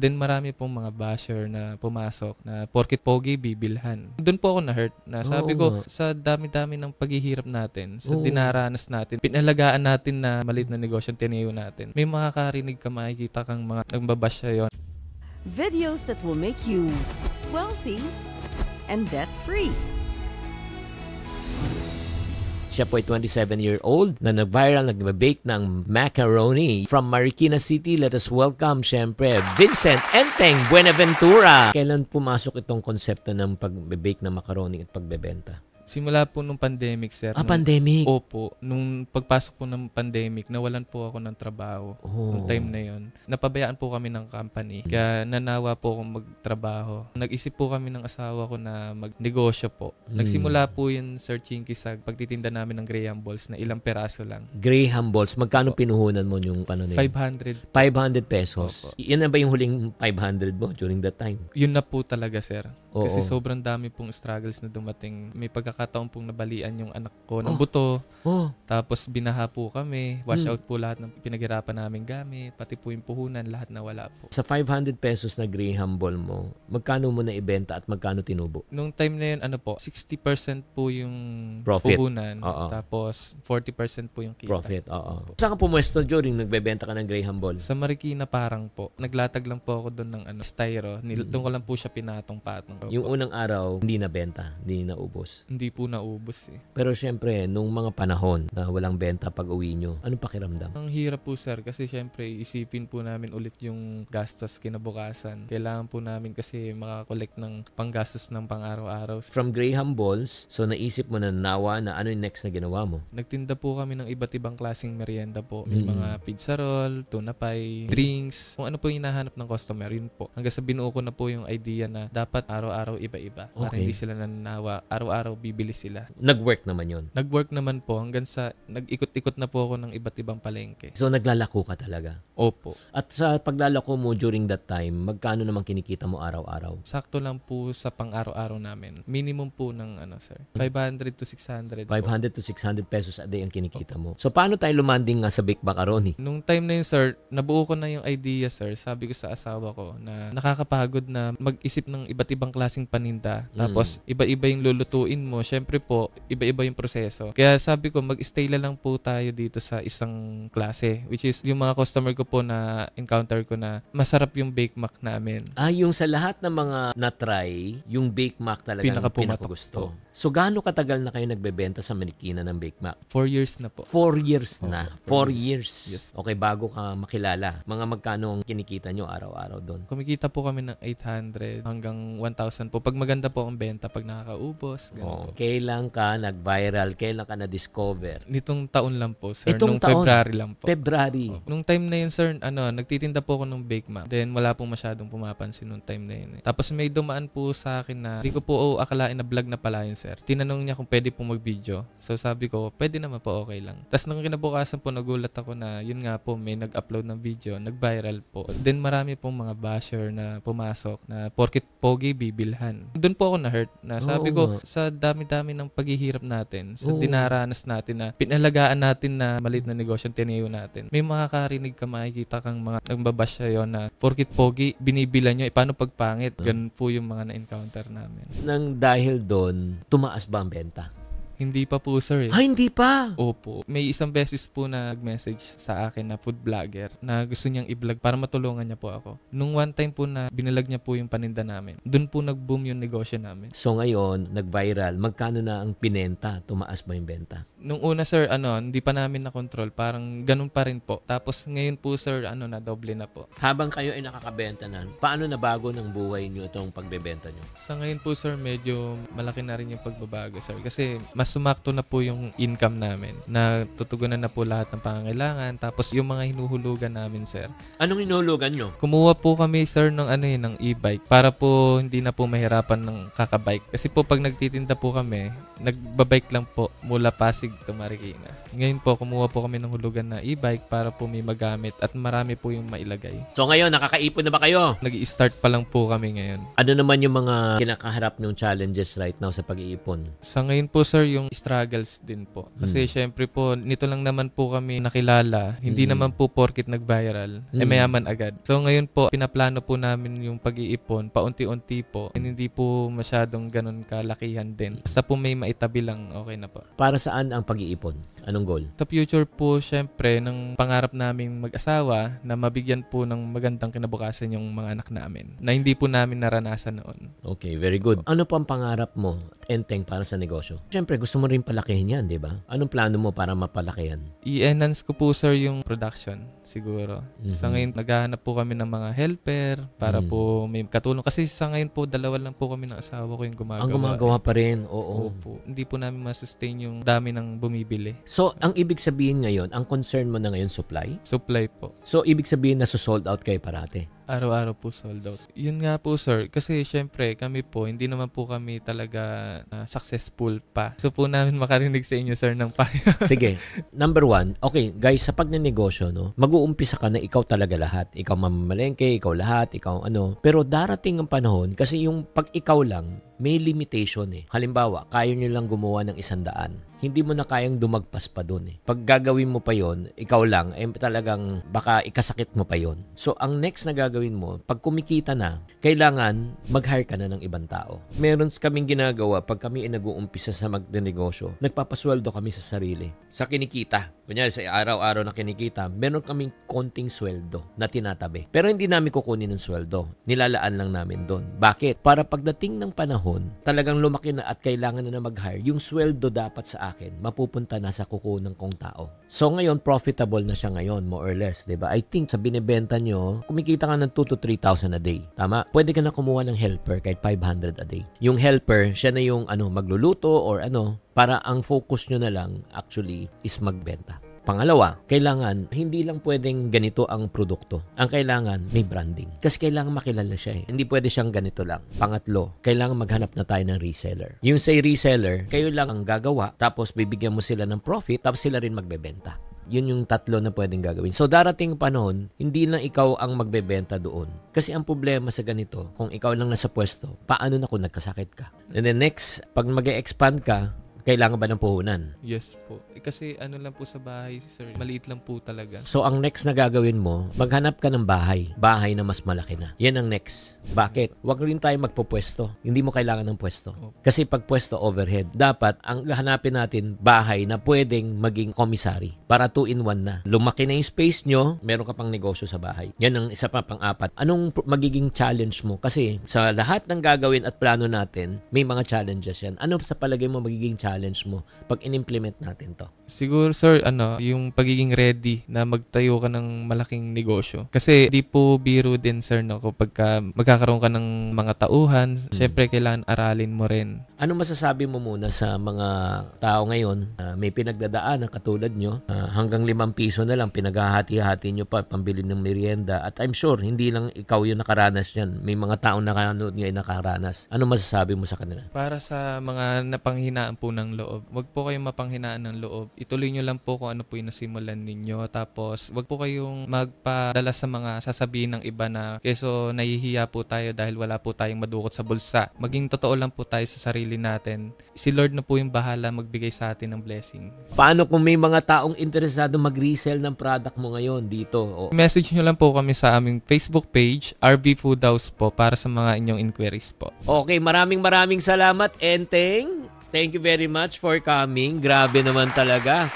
Then marami pong mga basher na pumasok na porkit pogi, bibilhan. Doon po ako na-hurt na sabi ko, sa dami-dami ng paghihirap natin, sa dinaranas natin, pinalagaan natin na maliit na negosyo, tinayo natin. May makakarinig ka, makikita kang mga nagbabash sa'yo. Videos that will make you wealthy and debt-free. Siya po ay 27-year-old na nag-viral, nag-bake ng macaroni. From Marikina City, let us welcome, syempre, Vincent Enteng Buenaventura. Kailan pumasok itong konsepto ng pag-bake ng macaroni at pagbebenta? Simula po nung pandemic, sir. Pandemic? Opo. Nung pagpasok po ng pandemic, nawalan po ako ng trabaho. Nung time na yon. Napabayaan po kami ng company. Kaya nanawa po akong magtrabaho. Nag-isip po kami ng asawa ko na magnegosyo po. Nagsimula po yun, Sir Chinky, sa pagtitinda namin ng Graham Balls na ilang peraso lang. Graham Balls. Magkano pinuhunan mo yung paano na yun? 500. 500 pesos. Opo. Yan na ba yung huling 500 mo during that time? Yun na po talaga, sir. Oo. Kasi sobrang dami pong struggles na dumating. May pagkakataon pong nabalian yung anak ko ng buto. Tapos binaha po kami. Wash out po lahat ng pinaghirapan namin gamit. Pati po yung puhunan, lahat nawala po. Sa 500 pesos na Graham Ball mo, magkano mo na ibenta at magkano tinubo? Nung time na yun, 60% po yung profit. Puhunan. Tapos 40% po yung kita. Profit, oo. Saan ka pumwesto during nagbebenta ka ng Graham Ball? Sa Marikina parang po. Naglatag lang po ako doon ng styro. Doon ko lang po siya pinatong-patong. Yung unang araw, hindi nabenta, hindi naubos. Hindi po naubos eh. Pero syempre, nung mga panahon na walang benta pag uwi nyo, anong pakiramdam? Ang hirap po, sir, kasi syempre isipin po namin ulit yung gastos kinabukasan. Kailangan po namin kasi makakolekt ng panggastos ng pang-araw-araw. From Graham Balls, so naisip mo na nawa na ano yung next na ginawa mo? Nagtinda po kami ng iba't ibang klaseng merienda po. May mga pizza roll, tuna pie, drinks. Kung ano po yung hinahanap ng customer, yun po. Hanggang sa binuo ko na po yung idea na dapat araw-araw iba-iba. Para hindi sila nananawa. Araw-araw bibili sila. Nag-work naman yun? Nag-work naman po hanggang sa nag-ikot-ikot na po ako ng iba't ibang palengke. So naglalako ka talaga? Opo. At sa paglalako mo during that time, magkano naman kinikita mo araw-araw? Sakto lang po sa pang-araw-araw namin. Minimum po ng sir, 500 to 600 po. 500 to 600 pesos a day ang kinikita mo. So paano tayo lumanding nga sa Bake Macaroni? Nung time na yun, sir, nabuo ko na yung idea, sir. Sabi ko sa asawa ko na nakakapagod na mag-isip ng iba't ibang klaseng paninda. Tapos iba-iba yung lulutuin mo. Syempre po, iba-iba yung proseso. Kaya sabi ko, mag-stay lang po tayo dito sa isang klase. Which is, yung mga customer ko po na encounter ko na masarap yung Bake Mac namin. Yung sa lahat ng mga na-try, yung Bake Mac talaga pinakagusto. So, gaano katagal na kayo nagbebenta sa Marikina ng Bake Mac? 4 years na po. 4 years na. 4 years. Yes. Okay, bago ka makilala. Mga magkano ang kinikita nyo araw-araw doon? Kumikita po kami ng 800 hanggang 1,000 po. Pag maganda po ang benta, pag nakakaubos. Kailan ka nag-viral? Kailan ka na-discover? Nitong taon lang po, sir. Itong nung taon? February lang po. February. Nung time na yun, sir, nagtitinda po ako ng Bake Mac. Then wala pong masyadong pumapansin nung time na yun. Tapos may dumaan po sa akin na hindi ko po akalain na vlog na pala yun, sir. Tinanong niya kung pwede po mag-video. So sabi ko, pwede naman po, okay lang. Tapos nung kinabukasan po, nagulat ako na yun nga po, may nag-upload ng video, nag-viral po. Then marami pong mga basher na pumasok na porkit pogi, bibilhan. Doon po ako na-hurt na sabi ko, sa dami-dami ng paghihirap natin, sa dinaranas natin na pinalagaan natin na maliit na negosyo, tinayo natin. May makakarinig ka, makikita kang mga nagbabash sa'yo na porkit pogi, binibilan nyo, paano pagpangit? Ganun po yung mga na-encounter namin. Nang dahil doon, tumaas ba ang benta? Hindi pa po, sir. Hindi pa? Opo. May isang beses po na nag-message sa akin na food vlogger na gusto niyang i-vlog para matulungan niya po ako. Nung one time po na binalag niya po yung paninda namin, doon po nag-boom yung negosyo namin. So ngayon, nag-viral. Magkano na ang pinenta? Tumaas ba yung benta? Nung una, sir, hindi pa namin na-control. Parang ganun pa rin po. Tapos ngayon po, sir, na doble na po. Habang kayo ay nakakabenta na, paano nabago ng buhay niyo itong pagbebenta niyo? Sa ngayon po, sir, medyo malaki na rin yung pagbabago, sir. Kasi mas sumakto na po yung income namin. Na tutugunan na po lahat ng pangangailangan. Tapos yung mga hinuhulugan namin, sir. Anong hinuhulugan nyo? Kumuha po kami, sir, ng e-bike para po hindi na po mahirapan ng kakabike. Kasi po pag nagtitinda po kami, nagbabike lang po mula Pasig to Marikina. Ngayon po, kumuha po kami ng hulugan na e-bike para po may magamit at marami po yung mailagay. So ngayon, nakakaipon na ba kayo? Nag-i-start pa lang po kami ngayon. Ano naman yung mga kinakaharap ng challenges right now sa pag-iipon? Sa ngayon po sir, yung struggles din po. Kasi syempre po, nito lang naman po kami nakilala. Hindi naman po porkit nag-viral, mayaman agad. So ngayon po, pinaplano po namin yung pag-iipon, paunti-unti po. And hindi po masyadong ganun kalakihan din. Basta po may maitabi lang, okay na po. Para saan ang pag-iipon? Anong goal? Sa future po, syempre, ng pangarap naming mag-asawa na mabigyan po ng magandang kinabukasan yung mga anak namin na hindi po namin naranasan noon. Okay, very good. Ano pa ang pangarap mo, Enteng, para sa negosyo? Siyempre, gusto mo rin palakihin yan, di ba? Anong plano mo para mapalakihan? I-enhance ko po sir yung production siguro. Sa ngayon, naghahanap po kami ng mga helper para po may katulong. Kasi sa ngayon po, dalawa lang po kami ng asawa ko yung gumagawa. Ang gumagawa pa rin, oo. Opo. Hindi po namin masustain yung dami ng bumibili. So, ang ibig sabihin ngayon, ang concern mo na ngayon, supply? Supply po. So, ibig sabihin na sold out kayo parate? Araw-araw po sold out. Yun nga po sir, kasi syempre kami po, hindi naman po kami talaga successful pa. So po namin makarinig sa inyo sir ng payo. Sige, number one, okay guys, sa pagnenegosyo, no, mag-uumpisa ka na ikaw talaga lahat. Ikaw mamamalengke, ikaw lahat, ikaw ano. Pero darating ang panahon, kasi yung pag ikaw lang, may limitation eh. Halimbawa, kaya nyo lang gumawa ng 100. Hindi mo na kayang dumagpas pa dun eh. Pag gagawin mo pa yon, ikaw lang, eh talagang baka ikasakit mo pa yon. So, ang next na gagawin mo, pag kumikita na, kailangan mag-hire ka na ng ibang tao. Meron kaming ginagawa pag kami nag-uumpisa sa magnenegosyo, nagpapasweldo kami sa sarili. Sa kinikita. Kunyari, sa araw-araw na kinikita, meron kaming konting sweldo na tinatabi. Pero hindi namin kukunin ng sweldo. Nilalaan lang namin doon. Bakit? Para pagdating ng panahon, talagang lumaki na at kailangan na mag-hire, yung sweldo dapat sa akin, mapupunta na sa kukunan kong tao. So ngayon, profitable na siya ngayon, more or less, diba? I think sa binibenta nyo, kumikita ka ng 2,000 to 3,000 a day. Tama? Pwede ka na kumuha ng helper kahit 500 a day. Yung helper, siya na yung magluluto or para ang focus nyo na lang actually is magbenta. Pangalawa, kailangan hindi lang pwedeng ganito ang produkto. Ang kailangan may branding. Kasi kailangan makilala siya eh. Hindi pwede siyang ganito lang. Pangatlo, kailangan maghanap na tayo ng reseller. Yung say reseller, kayo lang ang gagawa, tapos bibigyan mo sila ng profit, tapos sila rin magbebenta. Yun yung tatlo na pwedeng gagawin. So darating panahon, hindi lang ikaw ang magbebenta doon. Kasi ang problema sa ganito, kung ikaw lang nasa pwesto, paano na kung nagkasakit ka? And then next, pag mag-e-expand ka, kailangan ba ng puhunan? Yes po. Kasi lang po sa bahay, sir. Maliit lang po talaga. So, ang next na gagawin mo, maghanap ka ng bahay. Bahay na mas malaki na. Yan ang next. Bakit? Huwag rin tayo magpupwesto. Hindi mo kailangan ng pwesto. Kasi pag pwesto, overhead. Dapat, ang hanapin natin, bahay na pwedeng maging commissary. Para 2-in-1 na. Lumaki na yung space nyo, meron ka pang negosyo sa bahay. Yan ang isa pa pang-apat. Anong magiging challenge mo? Kasi sa lahat ng gagawin at plano natin, may mga challenges yan. Ano sa palagay mo magiging challenge mo pag in-implement natin to? Siguro sir, yung pagiging ready na magtayo ka ng malaking negosyo. Kasi di po biro din sir, no, kapag magkakaroon ka ng mga tauhan, syempre kailangan aralin mo rin. Ano masasabi mo muna sa mga tao ngayon may pinagdadaan na katulad nyo, hanggang 5 piso na lang pinaghahati-hati nyo pa pambili ng merienda, at I'm sure hindi lang ikaw yung nakaranas yan, may mga taong nakanood ngayon nakaranas. Ano masasabi mo sa kanila? Para sa mga napanghinaan po ng loob, wag po kayong mapanghinaan ng loob. Ituloy nyo lang po kung ano po yung nasimulan ninyo. Tapos, wag po kayong magpadala sa mga sasabihin ng iba na keso nahihiya po tayo dahil wala po tayong madukot sa bulsa. Maging totoo lang po tayo sa sarili natin. Si Lord na po yung bahala magbigay sa atin ng blessing. Paano kung may mga taong interesado mag-resell ng product mo ngayon dito? Message nyo lang po kami sa aming Facebook page, RB Food House po, para sa mga inyong inquiries po. Okay, maraming salamat, Enteng. Thank you very much for coming. Grabe naman talaga.